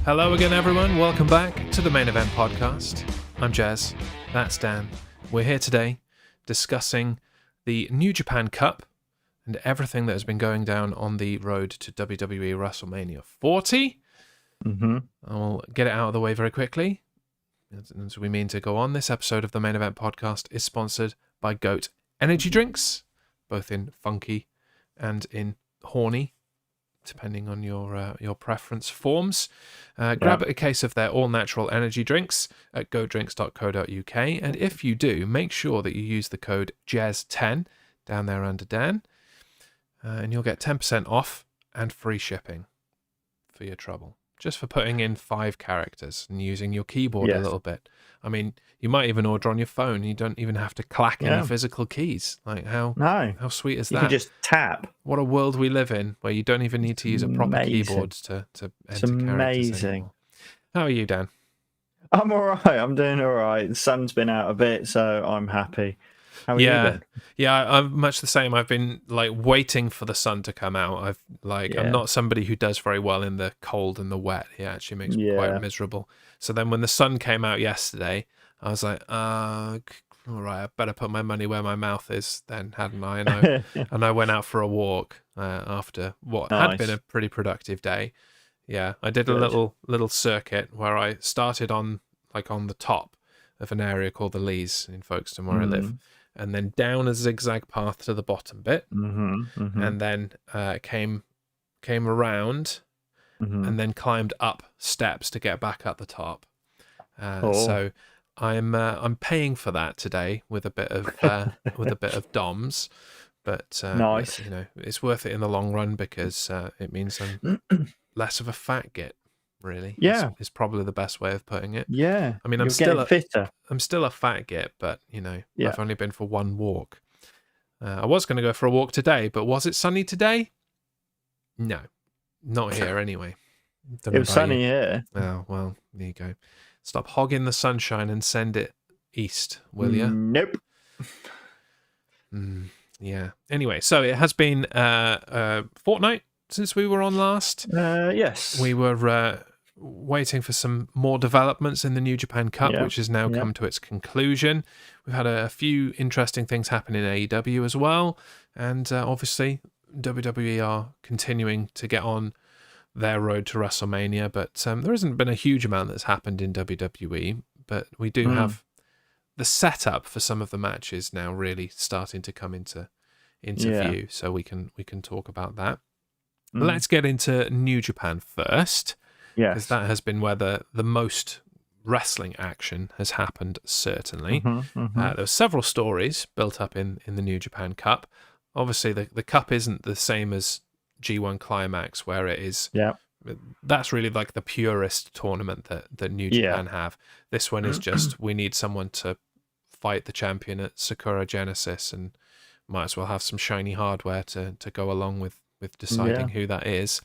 Hello again, everyone. Welcome back to the Main Event Podcast. I'm Jez. That's Dan. We're here today discussing the New Japan Cup and everything that has been going down on the road to WWE WrestleMania 40. I'll get it out of the way very quickly. As we mean to go on, this episode of the Main Event Podcast is sponsored by Goat Energy Drinks, both in funky and in horny, depending on your preference forms. Grab a case of their all-natural energy drinks at goatdrinks.co.uk, and if you do, make sure that you use the code JEZ10 down there under Dan, and you'll get 10% off and free shipping for your trouble, just for putting in 5 characters and using your keyboard a little bit. I mean, you might even order on your phone. You don't even have to clack any physical keys. Like, how sweet is that? You can just tap. What a world we live in, where you don't even need to use a proper keyboard to enter characters anymore. How are you, Dan? I'm all right. I'm doing all right. The sun's been out a bit, so I'm happy. How are you doing? Yeah, I'm much the same. I've been waiting for the sun to come out. I'm not somebody who does very well in the cold and the wet. It actually makes me quite miserable. So then when the sun came out yesterday, I was like, all right, I better put my money where my mouth is then, hadn't I? And I went out for a walk after what had been a pretty productive day. Yeah, I did a little circuit where I started on the top of an area called the Lees in Folkestone where I live, and then down a zigzag path to the bottom bit, and then came around, and then climbed up steps to get back at the top. So I'm paying for that today with a bit of DOMs, but it's worth it in the long run because it means I'm less of a fat git. Really, is probably the best way of putting it. Yeah, I mean, I'm still a fat git, but I've only been for one walk. I was going to go for a walk today, but was it sunny today? No, not here anyway. It was sunny here. Oh well, there you go. Stop hogging the sunshine and send it east, will you? Nope. Yeah. Anyway, so it has been a fortnight since we were on last. Yes. We were waiting for some more developments in the New Japan Cup, which has now come to its conclusion. We've had a few interesting things happen in AEW as well, and obviously WWE are continuing to get on their road to WrestleMania, but there hasn't been a huge amount that's happened in WWE, but we do have the setup for some of the matches now really starting to come into view, so we can talk about that. Let's get into New Japan first, because that has been where the most wrestling action has happened, certainly. There were several stories built up in the New Japan Cup. Obviously, the Cup isn't the same as G1 Climax, where it is. That's really like the purest tournament that New Japan have. This one is just, we need someone to fight the champion at Sakura Genesis, and might as well have some shiny hardware to go along with deciding who that is.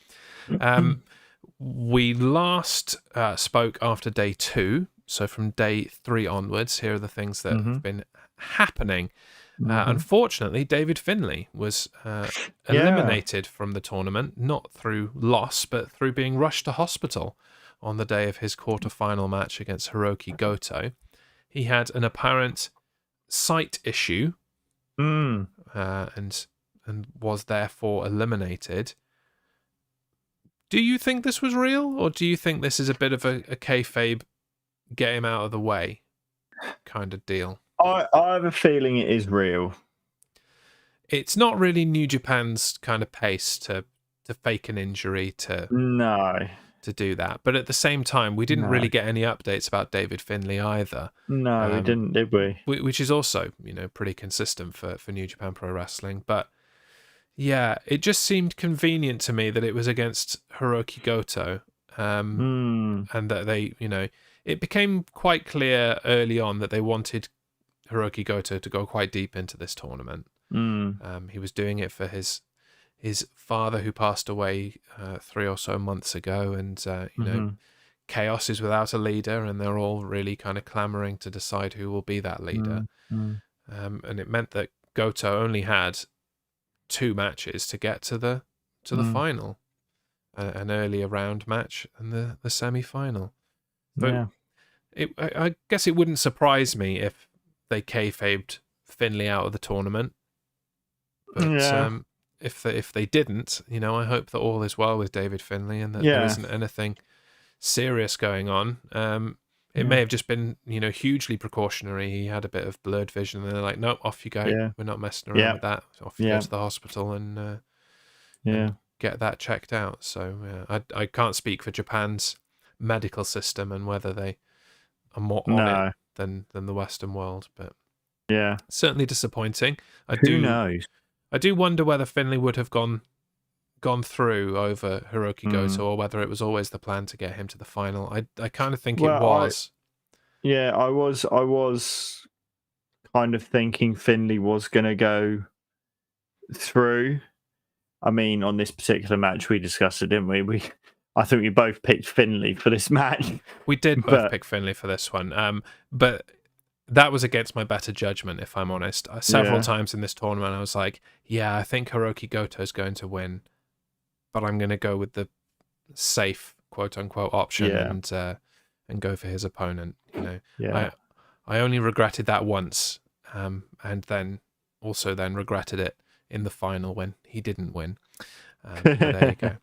We last spoke after day 2, so from day 3 onwards, here are the things that have been happening. Unfortunately, David Finlay was eliminated from the tournament, not through loss, but through being rushed to hospital on the day of his quarterfinal match against Hiroki Goto. He had an apparent sight issue, and was therefore eliminated. Do you think this was real, or do you think this is a bit of a kayfabe, get him out of the way kind of deal? I have a feeling it is real. It's not really New Japan's kind of pace to fake an injury to do that. But at the same time, we didn't really get any updates about David Finlay either. No, we didn't, did we? Which is also, pretty consistent for New Japan Pro Wrestling. But yeah, it just seemed convenient to me that it was against Hiroki Goto. And that they, it became quite clear early on that they wanted Hiroki Goto to go quite deep into this tournament. He was doing it for his father, who passed away 3 or so months ago, and Chaos is without a leader, and they're all really kind of clamoring to decide who will be that leader. And it meant that Goto only had 2 matches to get to the final. an earlier round match and the semi-final. So Yeah. I guess it wouldn't surprise me if they kayfabed Finlay out of the tournament. But if they didn't, I hope that all is well with David Finlay and that there isn't anything serious going on. It may have just been, hugely precautionary. He had a bit of blurred vision, and they're like, "Nope, off you go. Yeah. We're not messing around with that. Off you go to the hospital and get that checked out." So I can't speak for Japan's medical system and whether they are more on it than the Western world, but certainly disappointing. Who knows? I do wonder whether Finlay would have gone through over Hiroki Goto, or whether it was always the plan to get him to the final. I kind of think it was. I was kind of thinking Finlay was going to go through. I mean, on this particular match, we discussed it, didn't we? I think we both picked Finlay for this match. We did both pick Finlay for this one, but that was against my better judgment, if I'm honest. Several times in this tournament, I was like, I think Hiroki Goto is going to win, but I'm going to go with the safe, quote-unquote, option and go for his opponent. I only regretted that once, and then regretted it in the final when he didn't win. There you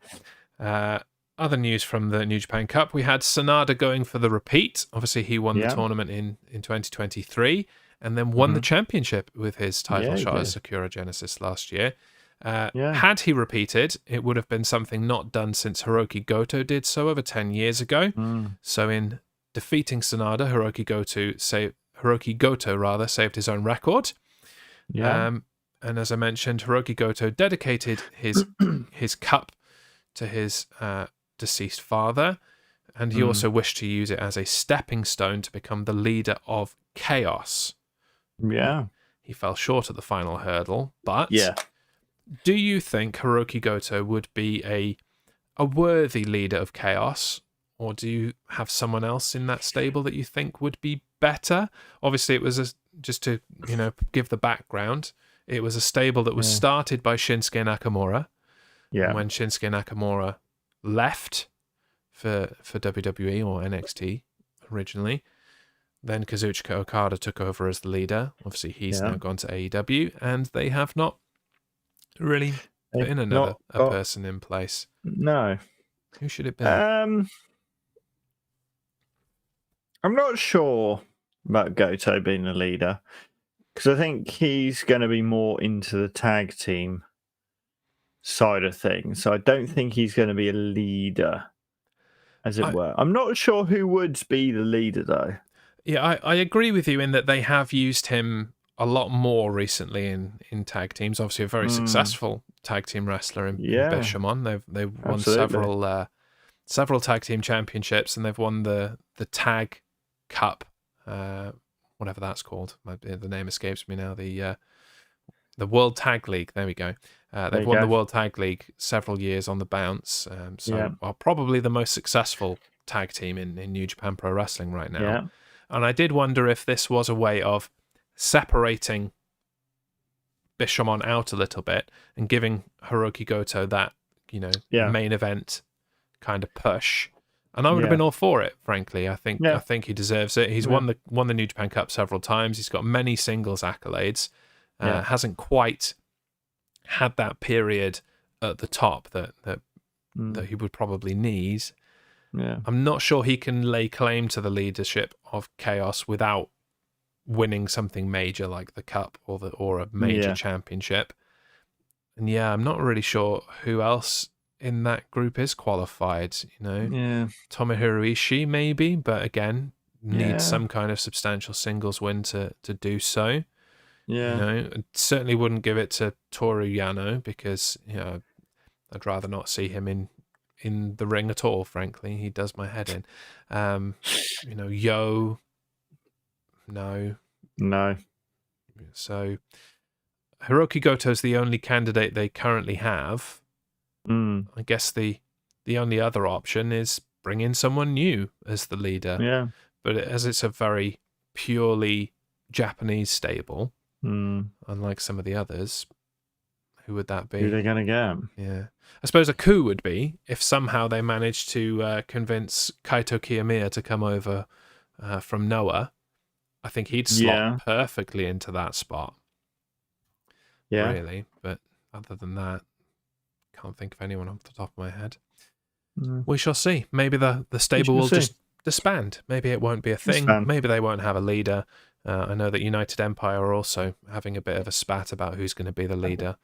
go. Other news from the New Japan Cup, we had Sanada going for the repeat. Obviously, he won the tournament in 2023 and then won the championship with his title shot at Sakura Genesis last year. Had he repeated, it would have been something not done since Hiroki Goto did so over 10 years ago. So in defeating Sanada, Hiroki Goto saved his own record. And as I mentioned, Hiroki Goto dedicated his cup to his deceased father, and he also wished to use it as a stepping stone to become the leader of Chaos. He fell short at the final hurdle, but do you think Hiroki Goto would be a worthy leader of Chaos, or do you have someone else in that stable that you think would be better? Obviously, it was just to give the background. It was a stable that was started by Shinsuke Nakamura. And when Shinsuke Nakamura left for WWE or NXT originally, then Kazuchika Okada took over as the leader. Obviously, he's now gone to AEW, and they have not really put in a person in place. No. Who should it be? I'm not sure about Goto being the leader, because I think he's going to be more into the tag team side of things. So I don't think he's going to be a leader, as it were. I'm not sure who would be the leader, though. Yeah, I agree with you in that they have used him a lot more recently in tag teams. Obviously, a very successful tag team wrestler in Bishamon. They've won several tag team championships, and they've won the Tag Cup, whatever that's called. The name escapes me now. The World Tag League. There we go. They've won the World Tag League several years on the bounce. Are probably the most successful tag team in New Japan Pro Wrestling right now. Yeah. And I did wonder if this was a way of separating Bishamon out a little bit and giving Hiroki Goto that, main event kind of push. And I would have been all for it, frankly. I think he deserves it. He's won the New Japan Cup several times. He's got many singles accolades. Hasn't quite had that period at the top that he would probably need. I'm not sure he can lay claim to the leadership of Chaos without winning something major like the Cup or a major championship. And I'm not really sure who else in that group is qualified. Tomohiro Ishii maybe, but again needs some kind of substantial singles win to do so. I certainly wouldn't give it to Toru Yano because I'd rather not see him in the ring at all, frankly. He does my head in. Yo, no. So Hiroki Goto's the only candidate they currently have. I guess the only other option is bring in someone new as the leader. But as it's a very purely Japanese stable, unlike some of the others, Who would that be? Who are they going to get? Yeah. I suppose a coup would be if somehow they managed to convince Kaito Kiyomiya to come over from Noah. I think he'd slot perfectly into that spot. Yeah. Really. But other than that, can't think of anyone off the top of my head. Mm. We shall see. Maybe the stable will just disband. Maybe it won't be a thing. Maybe they won't have a leader. I know that United Empire are also having a bit of a spat about who's going to be the leader,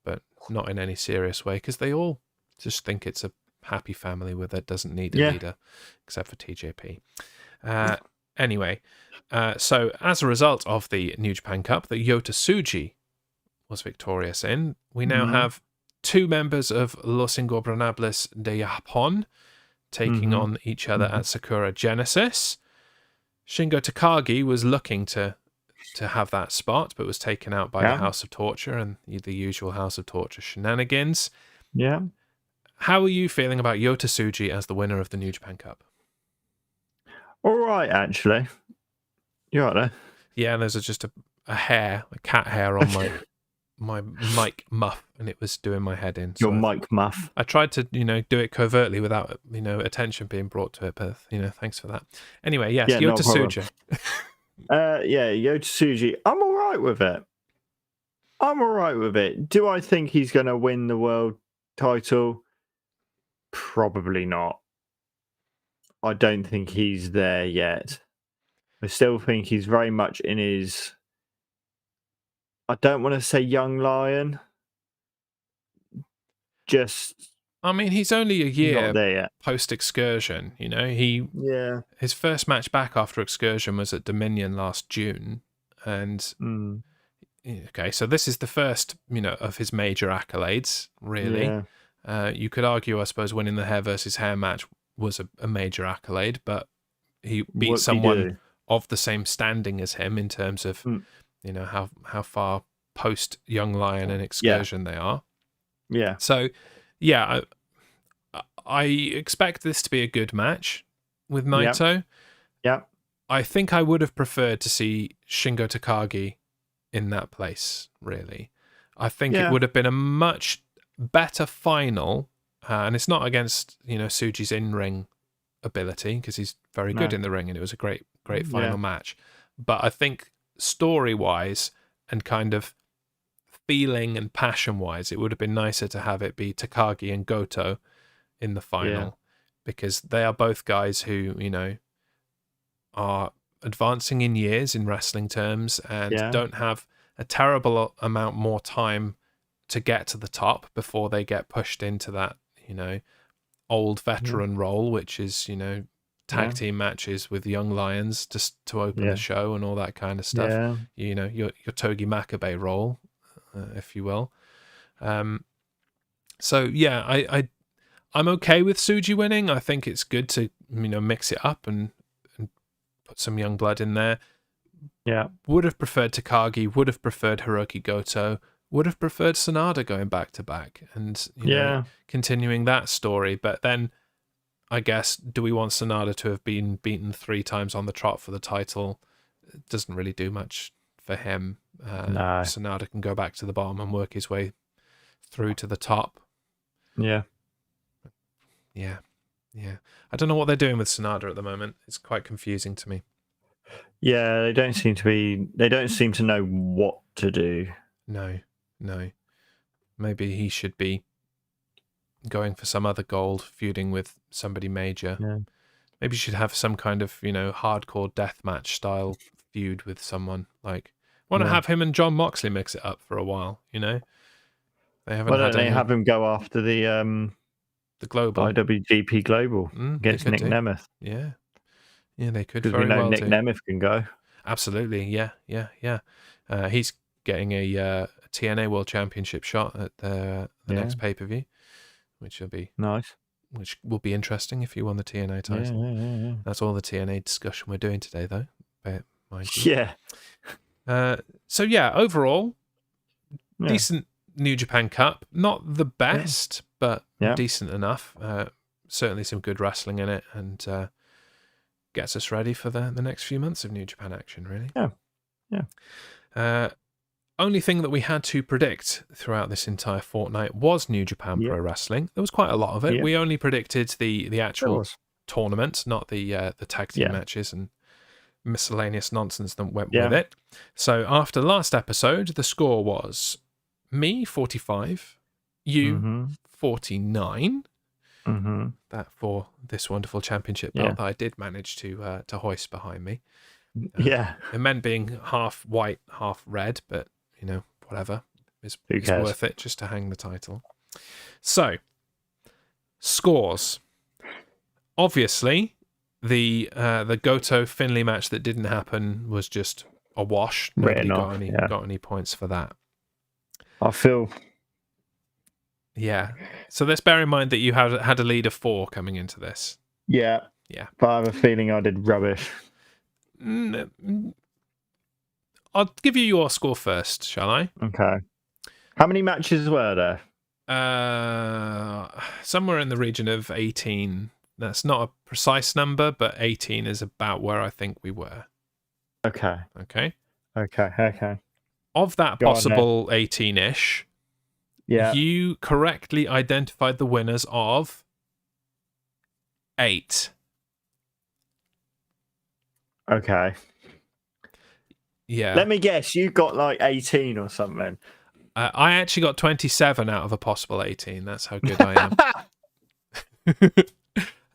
but not in any serious way, because they all just think it's a happy family where that doesn't need a leader, except for TJP. Anyway, so as a result of the New Japan Cup that Yota Tsuji was victorious in, we now have 2 members of Los Ingobernables de Japón taking on each other at Sakura Genesis. Shingo Takagi was looking to have that spot, but was taken out by the House of Torture and the usual House of Torture shenanigans. Yeah. How are you feeling about Yota Tsuji as the winner of the New Japan Cup? All right, actually. You're right there. Yeah, there's just a cat hair on my mic muff, and it was doing my head in. Your mic muff. I tried to, do it covertly without, attention being brought to it, but, thanks for that. Anyway, yes, Yota Tsuji. Yota Tsuji. I'm all right with it. Do I think he's going to win the world title? Probably not. I don't think he's there yet. I still think he's very much in his... I don't want to say young lion. He's only a year post-Excursion, His first match back after Excursion was at Dominion last June, and okay, so this is the first, of his major accolades, really. Yeah. You could argue, I suppose, winning the hair versus hair match was a major accolade, but he beat someone of the same standing as him in terms of, how far post Young Lion and Excursion they are. Yeah. So, I expect this to be a good match with Naito. Yeah. I think I would have preferred to see Shingo Takagi in that place, really. I think it would have been a much better final, and it's not against, Tsuji's in-ring ability, because he's very good in the ring, and it was a great final match. But I think story-wise and kind of feeling and passion-wise, it would have been nicer to have it be Takagi and Goto in the final, because they are both guys who, are advancing in years in wrestling terms and don't have a terrible amount more time to get to the top before they get pushed into that, old veteran role, which is, tag team matches with young lions just to open the show and all that kind of stuff. Your Togi Makabe role, if you will. I'm okay with Tsuji winning. I think it's good to mix it up and put some young blood in there. Yeah. Would have preferred Takagi. Would have preferred Hiroki Goto. Would have preferred Sanada going back to back and continuing that story. But then, I guess, do we want Sanada to have been beaten 3 times on the trot for the title? It doesn't really do much for him. No. Sanada can go back to the bottom and work his way through to the top. Yeah. I don't know what they're doing with Sanada at the moment. It's quite confusing to me. Yeah, they don't seem to know what to do. No. Maybe he should be going for some other gold, feuding with somebody major. Yeah. Maybe you should have some kind of, hardcore deathmatch style feud with someone. Like, want to have him and John Moxley mix it up for a while, They haven't have him go after the global IWGP Global against Nick Nemeth. Yeah, they could. Because we know Nick Nemeth can go. Absolutely, yeah. He's getting a TNA World Championship shot at the next pay-per-view, which will be nice. Which will be interesting if he won the TNA title. Yeah. That's all the TNA discussion we're doing today, though. Mind you. Yeah. Overall, decent New Japan Cup. Not the best, but decent enough. Certainly some good wrestling in it, and gets us ready for the next few months of New Japan action, really. Yeah. only thing that we had to predict throughout this entire fortnight was New Japan Pro Wrestling. There was quite a lot of it. We only predicted the actual tournament, not the tag team matches and miscellaneous nonsense that went with it. So after last episode, the score was me 45, you 49. That for this wonderful championship belt that I did manage to hoist behind me. It meant being half white, half red, but whatever. It's worth it just to hang the title. So, scores. Obviously, the Goto Finlay match that didn't happen was just a wash. Nobody got any points for that. I feel. Yeah. So let's bear in mind that you had a lead of 4 coming into this. Yeah. Yeah. But I have a feeling I did rubbish. I'll give you your score first, shall I? Okay. How many matches were there? Somewhere in the region of 18. That's not a precise number, but 18 is about where I think we were. Okay. Of that possible 18-ish, you correctly identified the winners of 8. Okay. Yeah. Let me guess, you got like 18 or something. I actually got 27 out of a possible 18. That's how good I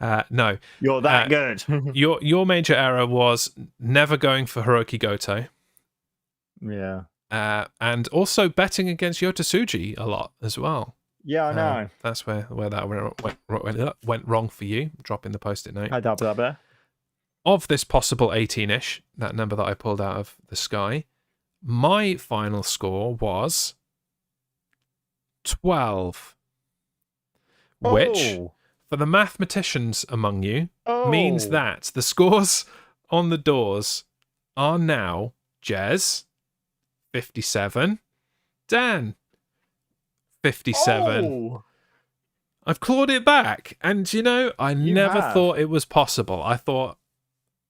am. No. You're that good. Your major error was never going for Hiroki Goto. Yeah. And also betting against Yota Tsuji a lot as well. Yeah, I know. That's where that went wrong for you. Dropping the post-it note. Hi, Dabba. Of this possible 18-ish, that number that I pulled out of the sky, my final score was 12. Which, for the mathematicians among you, means that the scores on the doors are now Jez, 57, Dan, 57. I've clawed it back, and I never thought it was possible. I thought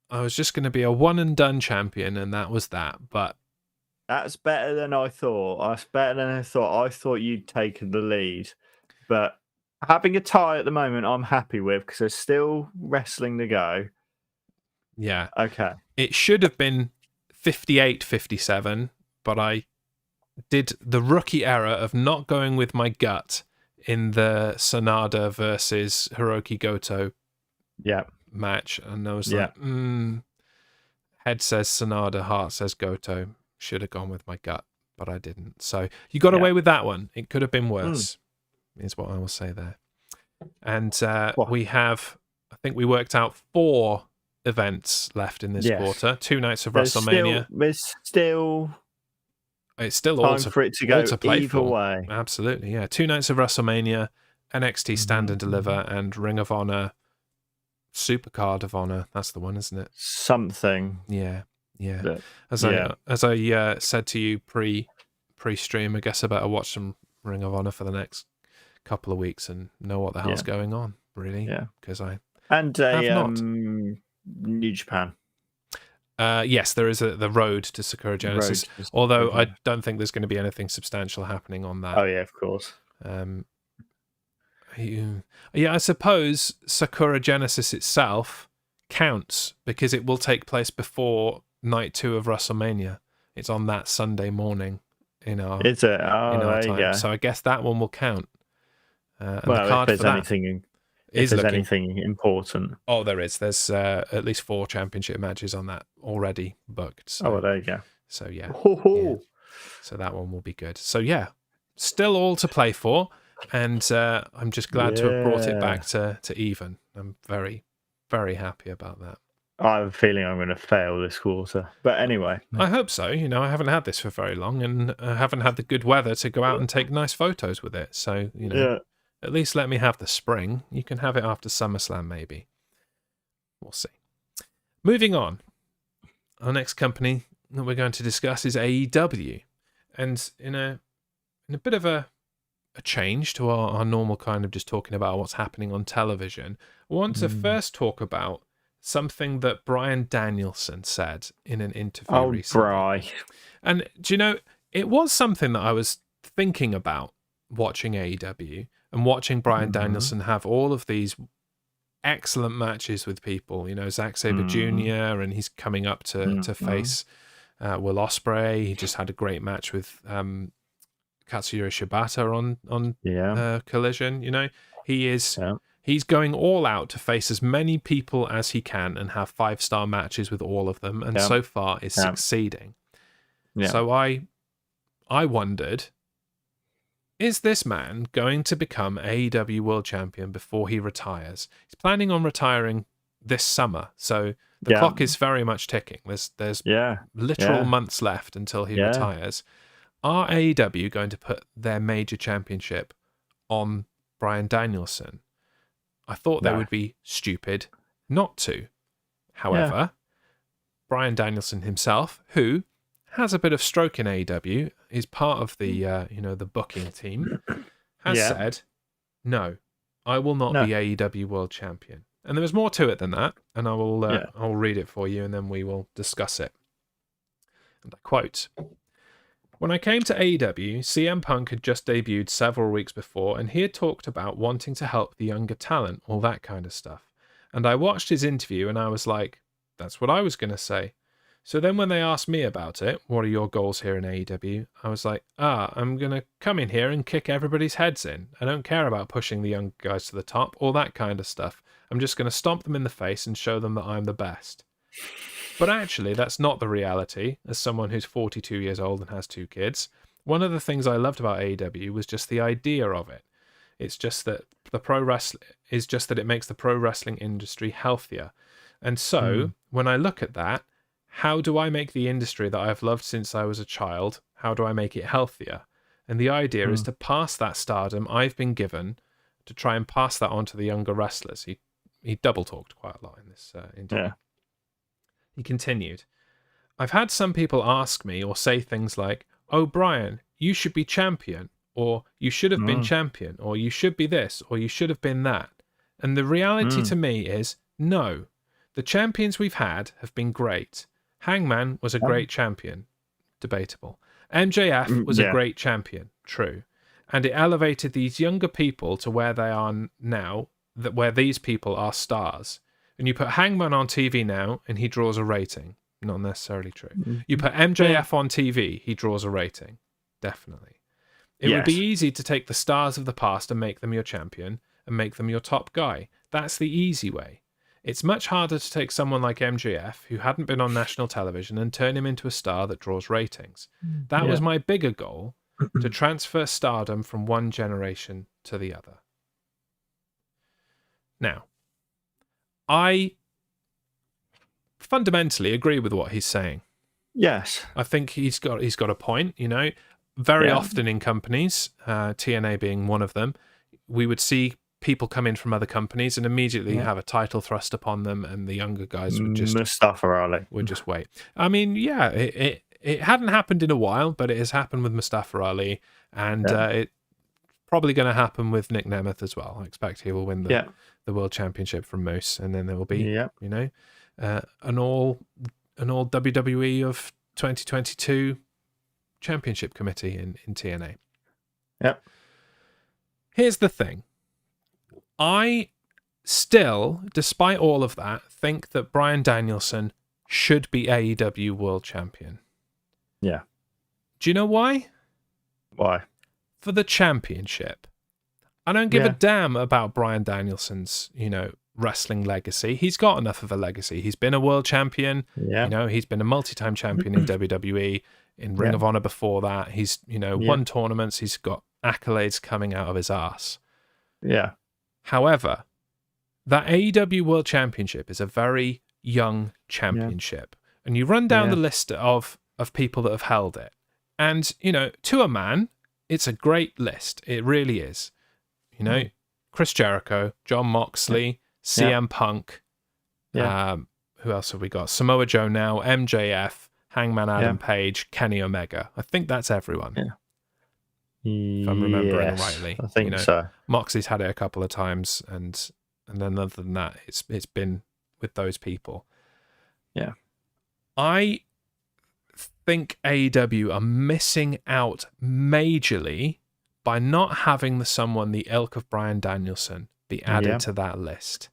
I was just going to be a one-and-done champion, and that was that. But that's better than I thought. I thought you'd taken the lead. But having a tie at the moment, I'm happy with, because there's still wrestling to go. Yeah. Okay. It should have been 58-57, but I did the rookie error of not going with my gut in the Sanada versus Hiroki Goto match, and I was like, head says Sanada, heart says Goto. Should have gone with my gut, but I didn't. So you got away with that one. It could have been worse, is what I will say there. And we have, I think we worked out 4 events left in this quarter. 2 nights of WrestleMania. It's still time for it to go to play either for. way. Absolutely, yeah. 2 nights of WrestleMania, NXT Stand and Deliver, and Ring of Honor, Supercard of Honor. That's the one, isn't it? Something. Yeah. As I said to you pre-stream, I guess I better watch some Ring of Honor for the next couple of weeks and know what the hell's going on, really. Yeah. Because I have not. New Japan. Yes, there is the road to Sakura Genesis, although I don't think there's going to be anything substantial happening on that. Oh yeah, of course. I suppose Sakura Genesis itself counts because it will take place before night 2 of WrestleMania. It's on that Sunday morning in our time. So I guess that one will count. Well, the card if there's anything important. Oh, there is. There's at least 4 championship matches on that already booked. So, well, there you go. So yeah. So that one will be good. So yeah, still all to play for, and I'm just glad to have brought it back to even. I'm very, very happy about that. I have a feeling I'm going to fail this quarter, but anyway. I hope so. I haven't had this for very long, and I haven't had the good weather to go out and take nice photos with it. So at least let me have the spring. You can have it after SummerSlam, maybe. We'll see. Moving on. Our next company that we're going to discuss is AEW. And in a bit of a change to our normal kind of just talking about what's happening on television, I want to first talk about something that Bryan Danielson said in an interview recently. Bri. And do you know, it was something that I was thinking about watching AEW and watching Bryan Danielson have all of these excellent matches with people. Zack Sabre Jr., and he's coming up to face Will Ospreay. He just had a great match with Katsuyori Shibata on Collision. He's going all out to face as many people as he can and have 5-star matches with all of them, and so far is succeeding. So I wondered, is this man going to become AEW World Champion before he retires? He's planning on retiring this summer, so the clock is very much ticking. There's literal months left until he retires. Are AEW going to put their major championship on Bryan Danielson? I thought they would be stupid not to. However, Bryan Danielson himself, who has a bit of stroke in AEW, is part of the the booking team, has said, no, I will not be AEW World Champion. And there was more to it than that, and I'll read it for you, and then we will discuss it. And I quote, "When I came to AEW, CM Punk had just debuted several weeks before, and he had talked about wanting to help the younger talent, all that kind of stuff. And I watched his interview, and I was like, that's what I was going to say. So then when they asked me about it, what are your goals here in AEW? I was like, I'm going to come in here and kick everybody's heads in. I don't care about pushing the young guys to the top, all that kind of stuff. I'm just going to stomp them in the face and show them that I'm the best. But actually, that's not the reality. As someone who's 42 years old and has 2 kids, one of the things I loved about AEW was just the idea of it. It's just that it makes the pro wrestling industry healthier. And so, when I look at that, how do I make the industry that I've loved since I was a child, how do I make it healthier? And the idea is to pass that stardom I've been given, to try and pass that on to the younger wrestlers." He double talked quite a lot in this interview. He continued, "I've had some people ask me or say things like, 'Oh, Brian, you should be champion,' or 'you should have been champion,' or 'you should be this,' or 'you should have been that.' And the reality to me is, no. The champions we've had have been great. Hangman was a great champion. Debatable. MJF was a great champion. True. And it elevated these younger people to where they are now, where these people are stars. And you put Hangman on TV now, and he draws a rating. Not necessarily true. You put MJF on TV, he draws a rating. Definitely. It would be easy to take the stars of the past and make them your champion, and make them your top guy. That's the easy way. It's much harder to take someone like MJF, who hadn't been on national television, and turn him into a star that draws ratings. That was my bigger goal, to transfer stardom from one generation to the other." Now, I fundamentally agree with what he's saying. Yes. I think he's got a point, Very often in companies, TNA being one of them, we would see people come in from other companies and immediately have a title thrust upon them, and the younger guys would just Mustafa Ali would just wait. I mean, it hadn't happened in a while, but it has happened with Mustafa Ali, and it's probably going to happen with Nick Nemeth as well. I expect he will win the world championship from Moose, and then there will be an all WWE of 2022 championship committee in TNA. Yep. Here's the thing. I still, despite all of that, think that Bryan Danielson should be AEW World Champion. Yeah. Do you know why? Why? For the championship. I don't give a damn about Bryan Danielson's, wrestling legacy. He's got enough of a legacy. He's been a world champion. Yeah. He's been a multi-time champion in WWE, in Ring of Honor before that. He's, won tournaments. He's got accolades coming out of his ass. Yeah. However, that AEW World Championship is a very young championship. And you run down the list of people that have held it. And, to a man, it's a great list. It really is. Chris Jericho, Jon Moxley, CM Punk. Who else have we got? Samoa Joe now, MJF, Hangman Adam Page, Kenny Omega. I think that's everyone. Yeah. If I'm remembering rightly. I think so. Moxley's had it a couple of times, and then other than that, it's been with those people. Yeah. I think AEW are missing out majorly by not having someone the ilk of Bryan Danielson be added to that list.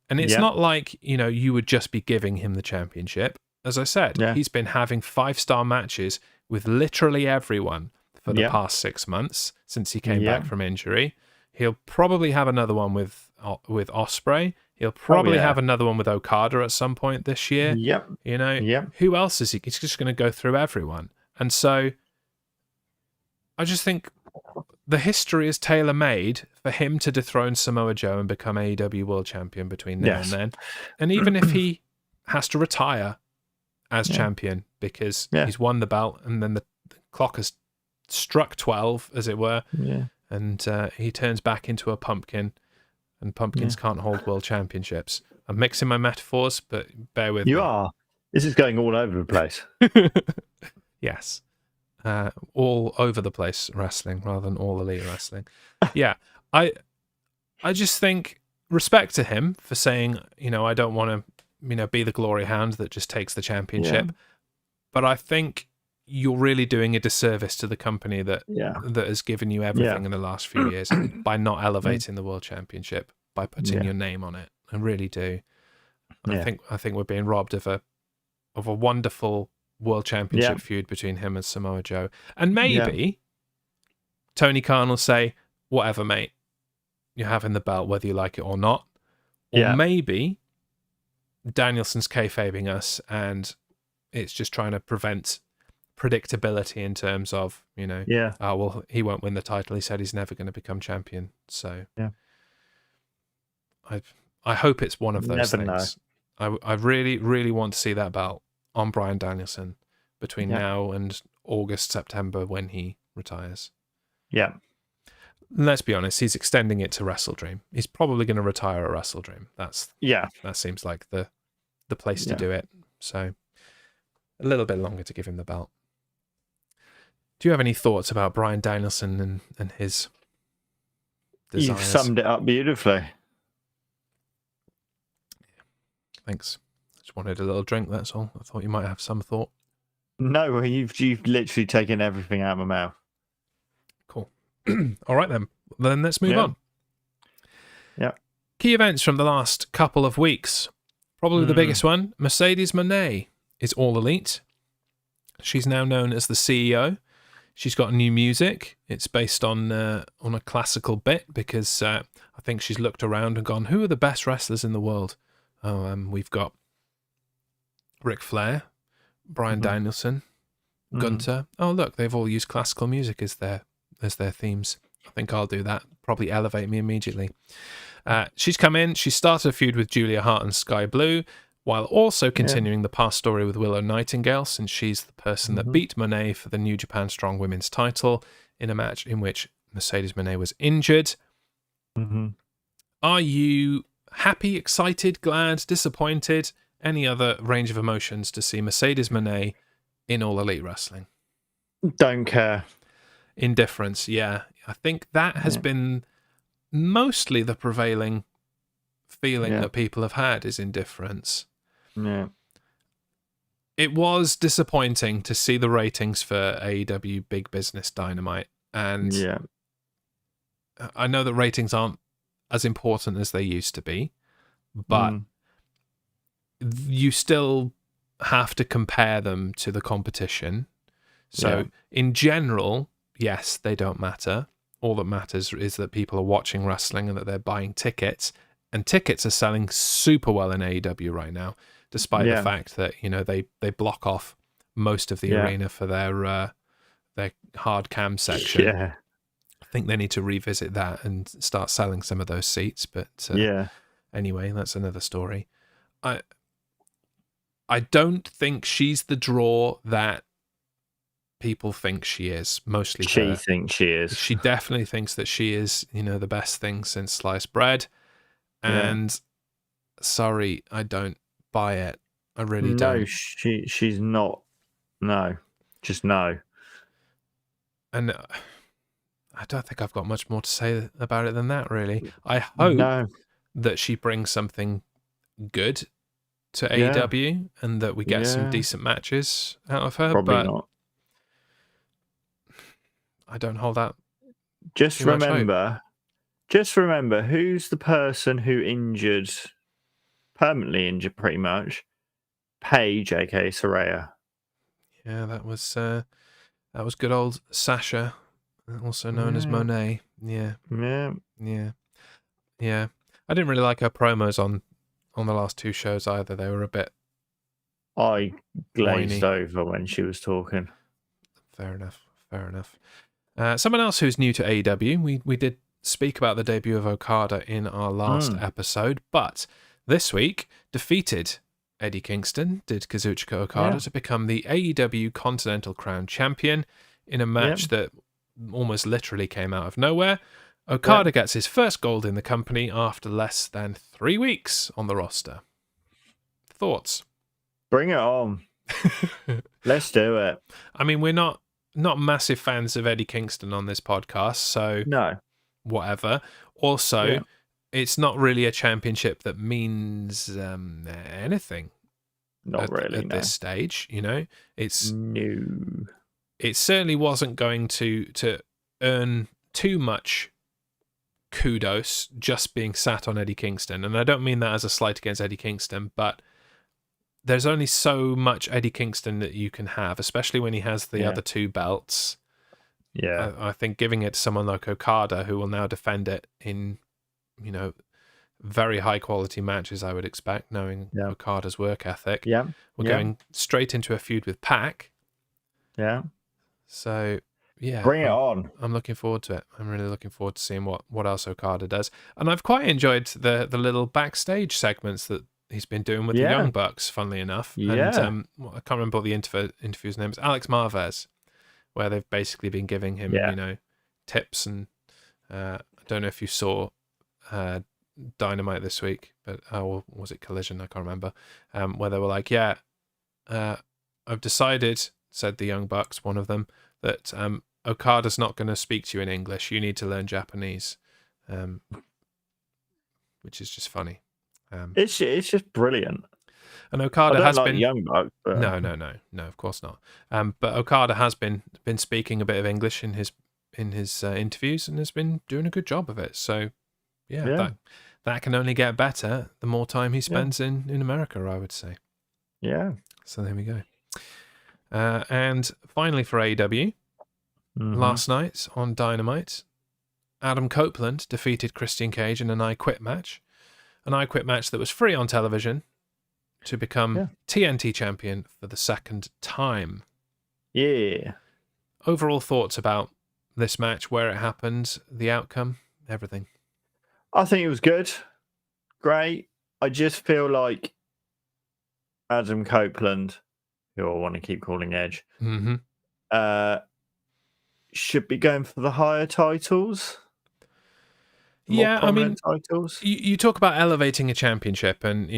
And it's not like, you would just be giving him the championship. As I said, he's been having 5-star matches with literally everyone for the past 6 months since he came back from injury. He'll probably have another one with Ospreay. He'll probably have another one with Okada at some point this year. Who else is he? He's just going to go through everyone. And so I just think the history is tailor-made for him to dethrone Samoa Joe and become AEW World Champion between now and then. And even if he has to retire as champion because he's won the belt and then the clock has struck 12, as it were, and he turns back into a pumpkin, and pumpkins can't hold world championships. I'm mixing my metaphors, but bear with me. You are. This is going all over the place. Yes. All over the place wrestling rather than all elite wrestling. Yeah. I just think respect to him for saying, I don't want to, be the glory hound that just takes the championship. But I think you're really doing a disservice to the company that has given you everything in the last few years by not elevating the world championship, by putting your name on it. I really do. I think we're being robbed of a wonderful world championship feud between him and Samoa Joe. And maybe Tony Khan will say, whatever, mate, you're having the belt whether you like it or not. Or maybe Danielson's kayfabing us and it's just trying to prevent predictability in terms of, he won't win the title. He said he's never going to become champion. So I hope it's one of those things. I really, really want to see that belt on Bryan Danielson between now and August, September when he retires. Yeah. Let's be honest, he's extending it to Wrestle Dream. He's probably going to retire at Wrestle Dream. That seems like the place to do it. So a little bit longer to give him the belt. Do you have any thoughts about Bryan Danielson and his desires? You've summed it up beautifully. Thanks. Just wanted a little drink, that's all. I thought you might have some thought. No, you've literally taken everything out of my mouth. Cool. All right, then. Then let's move on. Yeah. Key events from the last couple of weeks. Probably the biggest one, Mercedes Moné is All Elite. She's now known as the CEO. She's got new music. It's based on a classical bit because I think she's looked around and gone, who are the best wrestlers in the world? We've got Ric Flair, Bryan Danielson, Gunther. Oh, look, they've all used classical music as their themes. I think I'll do that. Probably elevate me immediately. She's come in. She started a feud with Julia Hart and Sky Blue, while also continuing the past story with Willow Nightingale, since she's the person that beat Moné for the New Japan Strong Women's title in a match in which Mercedes Moné was injured. Are you happy, excited, glad, disappointed, any other range of emotions to see Mercedes Moné in All Elite Wrestling? Don't care. Indifference, yeah. I think that has been mostly the prevailing feeling that people have had is indifference. Yeah. It was disappointing to see the ratings for AEW Big Business Dynamite. And I know that ratings aren't as important as they used to be, but you still have to compare them to the competition. So in general, yes, they don't matter. All that matters is that people are watching wrestling and that they're buying tickets. And tickets are selling super well in AEW right now, despite the fact that, they block off most of the arena for their hard cam section. I think they need to revisit that and start selling some of those seats. But anyway, that's another story. I don't think she's the draw that people think she is. Mostly she thinks she is. She definitely thinks that she is, the best thing since sliced bread. And sorry, I don't buy it. I really don't. No, she's not. No, just no. And I don't think I've got much more to say about it than that, really. I hope that she brings something good to AEW and that we get some decent matches out of her. Probably but not. I don't hold out. Just remember, who's the person who permanently injured pretty much, Paige, aka Saraya. Yeah, that was good old Sasha, also known as Monet. Yeah. I didn't really like her promos on the last two shows either. They were a bit. I glazed whiny. over when she was talking. Fair enough. Someone else who's new to AEW. We did speak about the debut of Okada in our last episode, but this week defeated Eddie Kingston, did Kazuchika Okada, to become the AEW Continental Crown Champion in a match that almost literally came out of nowhere. Okada gets his first gold in the company after less than 3 weeks on the roster. Thoughts? Bring it on. Let's do it. I mean, we're not massive fans of Eddie Kingston on this podcast, so no, whatever. Also, it's not really a championship that means anything. Not really at this stage. You know, it certainly wasn't going to earn too much kudos just being sat on Eddie Kingston, and I don't mean that as a slight against Eddie Kingston, but there's only so much Eddie Kingston that you can have, especially when he has the other two belts. Yeah, I think giving it to someone like Okada, who will now defend it in, very high quality matches, I would expect, knowing Okada's work ethic. Yeah, we're going straight into a feud with Pac. Yeah. So bring it on. I'm looking forward to it. I'm really looking forward to seeing what else Okada does, and I've quite enjoyed the little backstage segments that he's been doing with the Young Bucks, funnily enough. And I can't remember what the interview's name is. Alex Marvez, where they've basically been giving him, tips. And I don't know if you saw Dynamite this week, but or was it Collision? I can't remember. Where they were like, I've decided, said the Young Bucks, one of them, that Okada's not going to speak to you in English. You need to learn Japanese, which is just funny. It's just brilliant. And Okada has been Young Bucks. But... No, of course not. But Okada has been speaking a bit of English in his interviews and has been doing a good job of it. So that can only get better the more time he spends in America, I would say. Yeah. So there we go. And finally for AEW, last night on Dynamite, Adam Copeland defeated Christian Cage in an I Quit match. An I Quit match that was free on television to become TNT champion for the second time. Yeah. Overall thoughts about this match, where it happened, the outcome, everything. I think it was good. Great. I just feel like Adam Copeland, who I want to keep calling Edge, should be going for the higher titles. Titles. You talk about elevating a championship, and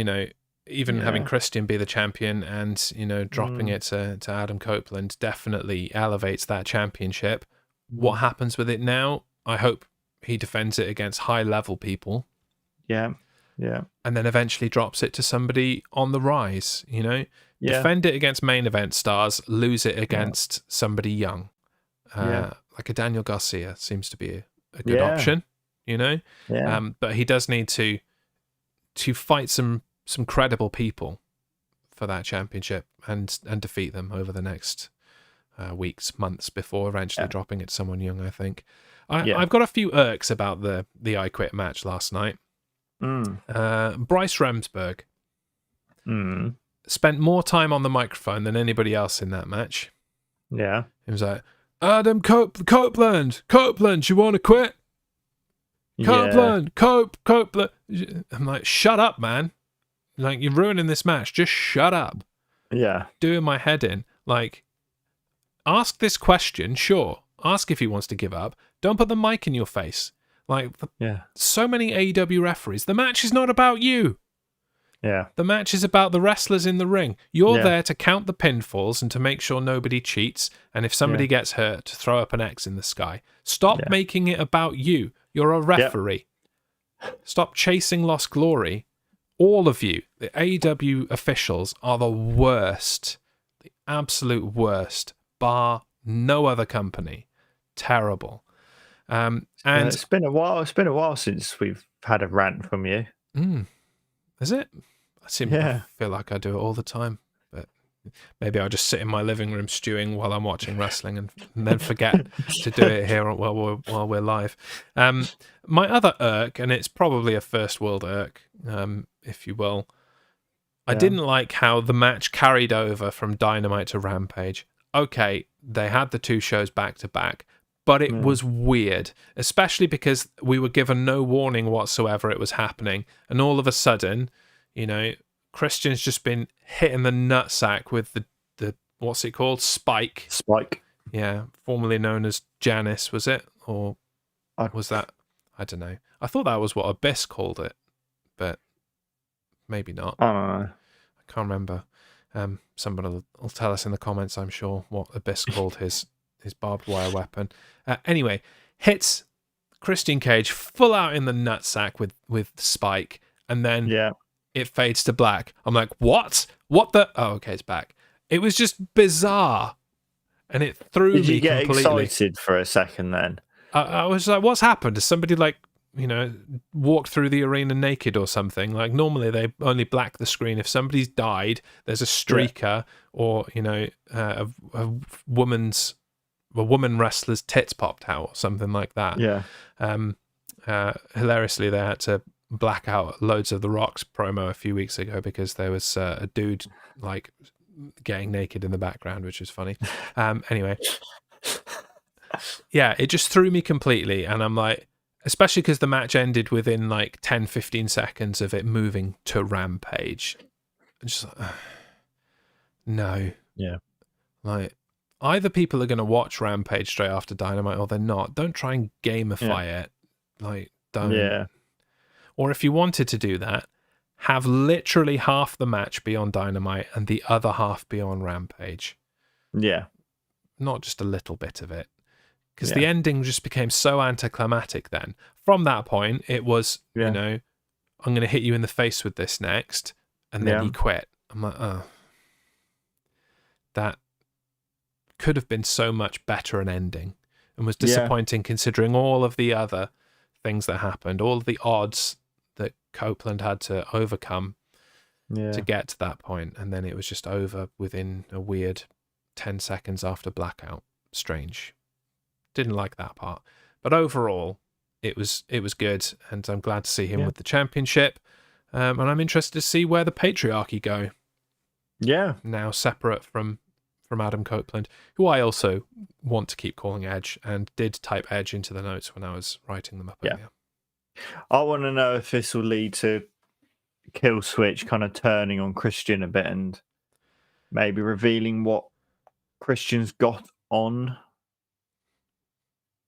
even having Christian be the champion, and dropping it to Adam Copeland definitely elevates that championship. What happens with it now? I hope he defends it against high level people. Yeah. And then eventually drops it to somebody on the rise. Defend it against main event stars, lose it against somebody young, like a Daniel Garcia seems to be a good option. But he does need to fight some credible people for that championship and defeat them over the next weeks, months before eventually dropping it to someone young, I think. I've got a few irks about the I Quit match last night. Bryce Remsburg spent more time on the microphone than anybody else in that match. Yeah. He was like, Adam Copeland, you want to quit? Copeland. I'm like, shut up, man. Like, you're ruining this match. Just shut up. Yeah. Doing my head in. Like, ask this question, sure. Ask if he wants to give up. Don't put the mic in your face. Like, so many AEW referees. The match is not about you. Yeah. The match is about the wrestlers in the ring. You're there to count the pinfalls and to make sure nobody cheats. And if somebody gets hurt, to throw up an X in the sky. Stop making it about you. You're a referee. Stop chasing lost glory all of you, the AEW officials, are the worst, the absolute worst, bar no other company. Terrible. And it's been a while. It's been a while since we've had a rant from you. Is it? I feel like I do it all the time, but maybe I'll just sit in my living room stewing while I'm watching wrestling and then forget to do it here while we're live. My other irk, and it's probably a first world irk, if you will. I didn't like how the match carried over from Dynamite to Rampage. Okay, they had the 2 shows back to back, but it was weird, especially because we were given no warning whatsoever it was happening. And all of a sudden, Christian's just been hitting the nutsack with the what's it called? Spike. Yeah, formerly known as Janice, was it? Or was that? I don't know. I thought that was what Abyss called it, but maybe not. I don't know. I can't remember. Somebody will tell us in the comments, I'm sure, what Abyss called his barbed wire weapon. Anyway, hits Christian Cage full out in the nutsack with Spike, and then it fades to black. I'm like, what? What the? Oh, okay, it's back. It was just bizarre, and it threw me completely. Did you get excited for a second then? I was like, what's happened? Has somebody walked through the arena naked or something? Like normally they only black the screen if somebody's died. There's a streaker or a woman wrestler's tits popped out or something like that. Yeah. Hilariously, they had to black out loads of The Rock's promo a few weeks ago because there was a dude like getting naked in the background, which was funny. Anyway, yeah, it just threw me completely, and I'm like, especially because the match ended within like 10-15 seconds of it moving to Rampage. I'm just like, no. Yeah. Like, either people are going to watch Rampage straight after Dynamite or they're not. Don't try and gamify it. Like, don't. Yeah. Or if you wanted to do that, have literally half the match be on Dynamite and the other half be on Rampage. Yeah. Not just a little bit of it. Because the ending just became so anticlimactic then. From that point, it was, I'm going to hit you in the face with this next. And then he quit. I'm like, oh. That could have been so much better an ending. And was disappointing considering all of the other things that happened. All of the odds that Copeland had to overcome to get to that point. And then it was just over within a weird 10 seconds after blackout. Strange. Didn't like that part, but overall it was good, and I'm glad to see him with the championship, and I'm interested to see where the patriarchy go now, separate from Adam Copeland, who I also want to keep calling Edge, and did type Edge into the notes when I was writing them up earlier. I want to know if this will lead to Kill Switch kind of turning on Christian a bit and maybe revealing what Christian's got on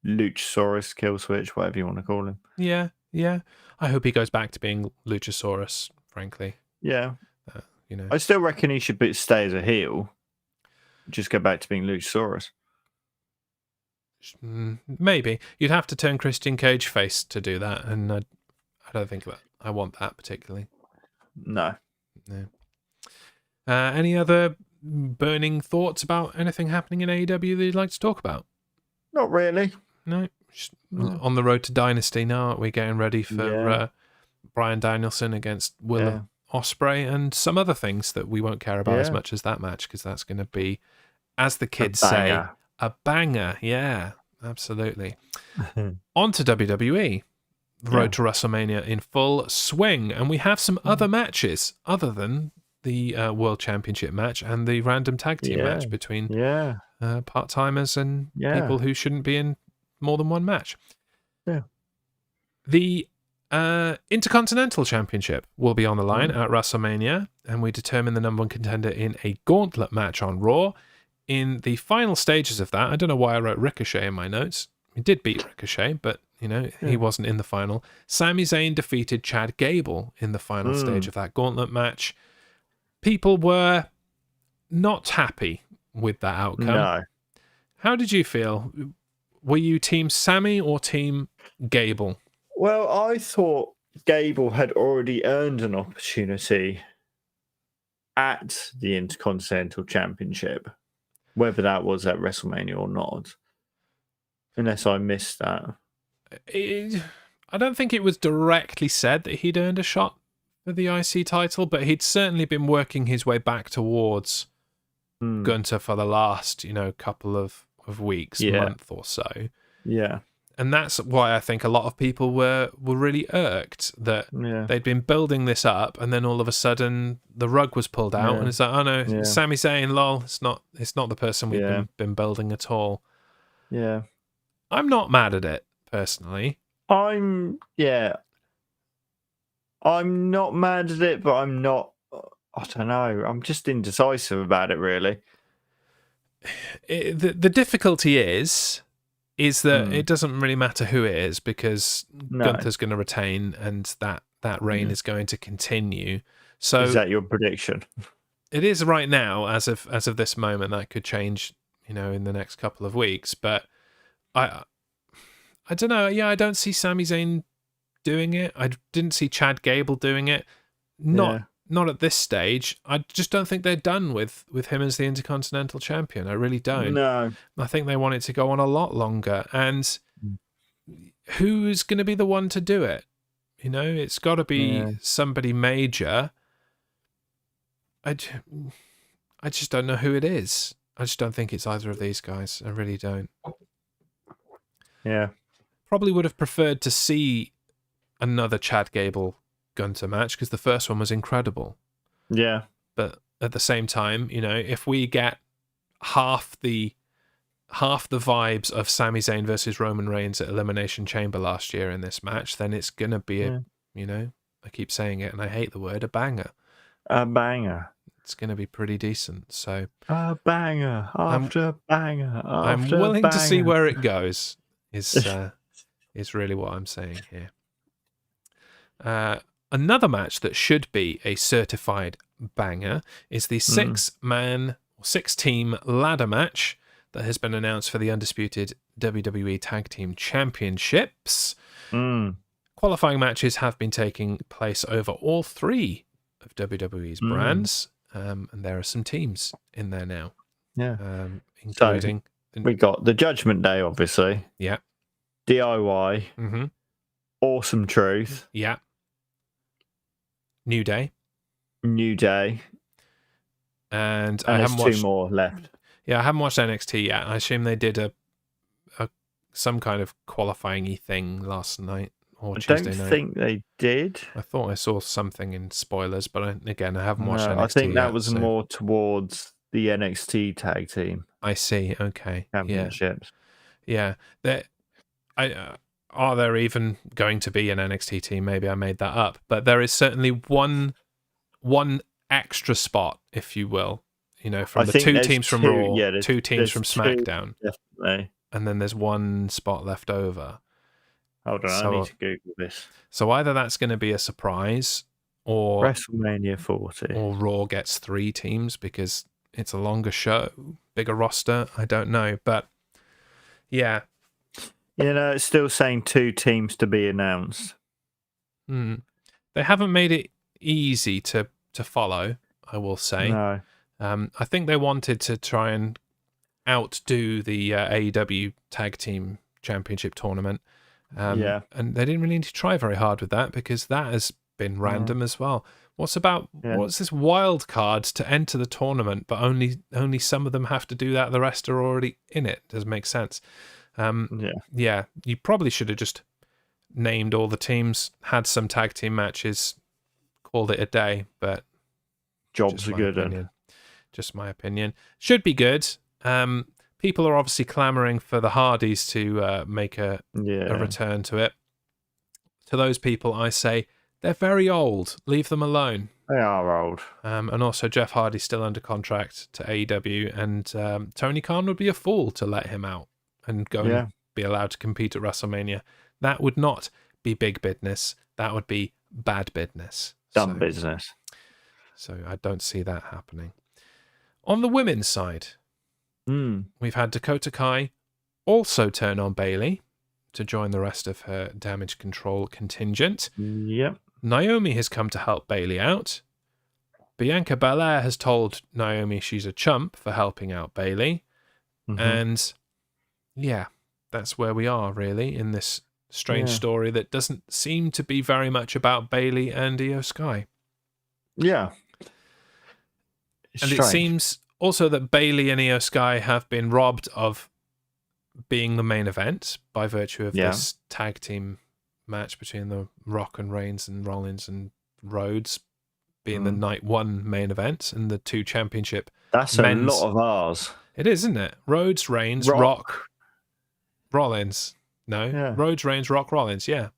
Luchasaurus, Kill Switch, whatever you want to call him. Yeah. I hope he goes back to being Luchasaurus, frankly. Yeah. I still reckon he should stay as a heel. Just go back to being Luchasaurus. Maybe. You'd have to turn Christian Cage face to do that, and I don't think that I want that particularly. No. Any other burning thoughts about anything happening in AEW that you'd like to talk about? Not really. No, on the road to Dynasty now. Aren't we getting ready for Bryan Danielson against Will Ospreay and some other things that we won't care about as much as that match, because that's going to be, as the kids say, a banger. Yeah, absolutely. On to WWE. The road to WrestleMania in full swing, and we have some other matches other than the World Championship match and the random tag team match between part-timers and people who shouldn't be in more than one match. Yeah. The Intercontinental Championship will be on the line at WrestleMania, and we determine the number one contender in a gauntlet match on Raw. In the final stages of that, I don't know why I wrote Ricochet in my notes. He did beat Ricochet, but he wasn't in the final. Sami Zayn defeated Chad Gable in the final stage of that gauntlet match. People were not happy with that outcome. No. How did you feel? Were you team Sammy or team Gable? Well, I thought Gable had already earned an opportunity at the Intercontinental Championship, whether that was at WrestleMania or not, unless I missed that. I don't think it was directly said that he'd earned a shot for the IC title, but he'd certainly been working his way back towards Gunther for the last, couple of weeks, month or so. Yeah. And that's why I think a lot of people were really irked that they'd been building this up, and then all of a sudden the rug was pulled out, and it's like, oh no, Sami Zayn, lol, it's not the person we've been building at all. Yeah. I'm not mad at it, personally. I'm not mad at it, but I'm not, I don't know, I'm just indecisive about it, really. The difficulty is that it doesn't really matter who it is, because Gunther's going to retain, and that reign is going to continue. So is that your prediction? It is right now, as of this moment. That could change, in the next couple of weeks. But I don't know. Yeah, I don't see Sami Zayn doing it. I didn't see Chad Gable doing it. Not at this stage. I just don't think they're done with him as the Intercontinental Champion. I really don't. No. I think they want it to go on a lot longer. And who's going to be the one to do it? It's got to be somebody major. I just don't know who it is. I just don't think it's either of these guys. I really don't. Yeah. Probably would have preferred to see another Chad Gable Gunther match, because the first one was incredible. Yeah. But at the same time, if we get half the vibes of Sami Zayn versus Roman Reigns at Elimination Chamber last year in this match, then it's gonna be I keep saying it and I hate the word, a banger. A banger. It's gonna be pretty decent. So a banger after banger after I'm willing banger. to see where it goes. Is really what I'm saying here. Another match that should be a certified banger is the 6-team ladder match that has been announced for the undisputed WWE Tag Team Championships. Qualifying matches have been taking place over all 3 of WWE's brands, and there are some teams in there now. Yeah, including we got the Judgment Day, obviously. Yeah. DIY. Awesome Truth. Yeah. New Day. And I haven't watched 2 more left. Yeah, I haven't watched NXT yet. I assume they did a some kind of qualifying-y thing last night or Tuesday night. I don't think they did. I thought I saw something in spoilers, but I haven't watched NXT I think that yet, was more towards the NXT tag team. I see. Okay. Championships. Yeah. Are there even going to be an NXT team? Maybe I made that up. But there is certainly one extra spot, if you will, from the 2 teams from Raw, 2 teams from SmackDown. Definitely. And then there's 1 spot left over. Hold on, I need to Google this. So either that's going to be a surprise, or WrestleMania 40. Or Raw gets 3 teams because it's a longer show, bigger roster. I don't know. But yeah. It's still saying 2 teams to be announced. They haven't made it easy to follow, I will say. No. I think they wanted to try and outdo the AEW Tag Team Championship tournament. And they didn't really need to try very hard with that, because that has been random as well. What's this wild card to enter the tournament, but only some of them have to do that, the rest are already in it? Doesn't make sense. You probably should have just named all the teams, had some tag team matches, called it a day, but jobs are good. Just my opinion. Should be good. People are obviously clamoring for the Hardys to make a return to it. To those people, I say they're very old. Leave them alone. They are old. And also, Jeff Hardy's still under contract to AEW, and Tony Khan would be a fool to let him out and go and be allowed to compete at WrestleMania. That would not be big business. That would be bad business. Dumb business. So I don't see that happening. On the women's side, we've had Dakota Kai also turn on Bayley. to join the rest of her Damage Control contingent. Yep. Naomi has come to help Bayley out. Bianca Belair has told Naomi she's a chump for helping out Bayley. Mm-hmm. And yeah, that's where we are really in this strange story that doesn't seem to be very much about Bayley and Io Sky. Yeah. And it seems also that Bayley and Io Sky have been robbed of being the main event by virtue of this tag team match between the Rock and Reigns and Rollins and Rhodes being the night one main event and the 2 championship. That's a lot of ours. It is, isn't it? Rhodes, Reigns, Rock Rollins. No? Yeah. Rhodes, Reigns, Rock, Rollins. Yeah.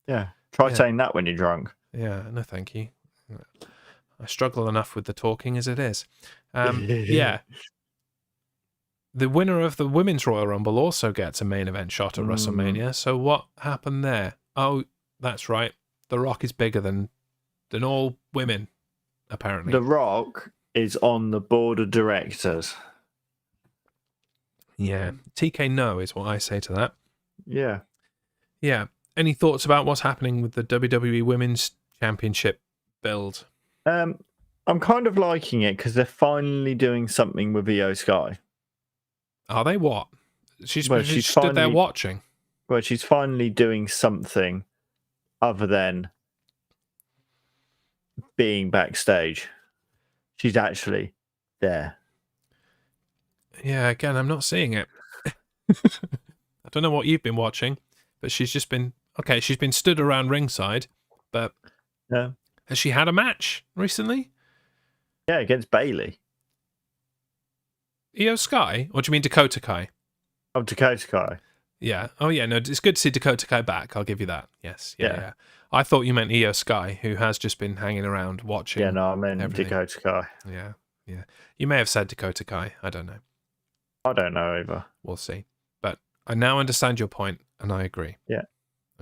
Yeah. Try saying that when you're drunk. Yeah. No, thank you. I struggle enough with the talking as it is. Yeah. The winner of the Women's Royal Rumble also gets a main event shot at WrestleMania. So what happened there? Oh, that's right. The Rock is bigger than all women, apparently. The Rock is on the board of directors. Yeah. TK no is what I say to that. Yeah. Yeah. Any thoughts about what's happening with the WWE Women's Championship build? I'm kind of liking it because they're finally doing something with Io Sky. Are they what? She's stood there watching. Well, she's finally doing something other than being backstage. She's actually there. Yeah, again, I'm not seeing it. I don't know what you've been watching, but she's just been... Okay, she's been stood around ringside, but has she had a match recently? Yeah, against Bayley. Io Sky? Or do you mean Dakota Kai? Oh, Dakota Kai. Yeah. Oh, yeah, no, it's good to see Dakota Kai back. I'll give you that. Yes. Yeah. I thought you meant Io Sky, who has just been hanging around watching. Yeah, no, I meant everything. Dakota Kai. Yeah. You may have said Dakota Kai. I don't know. I don't know either. We'll see. But I now understand your point, and I agree. Yeah.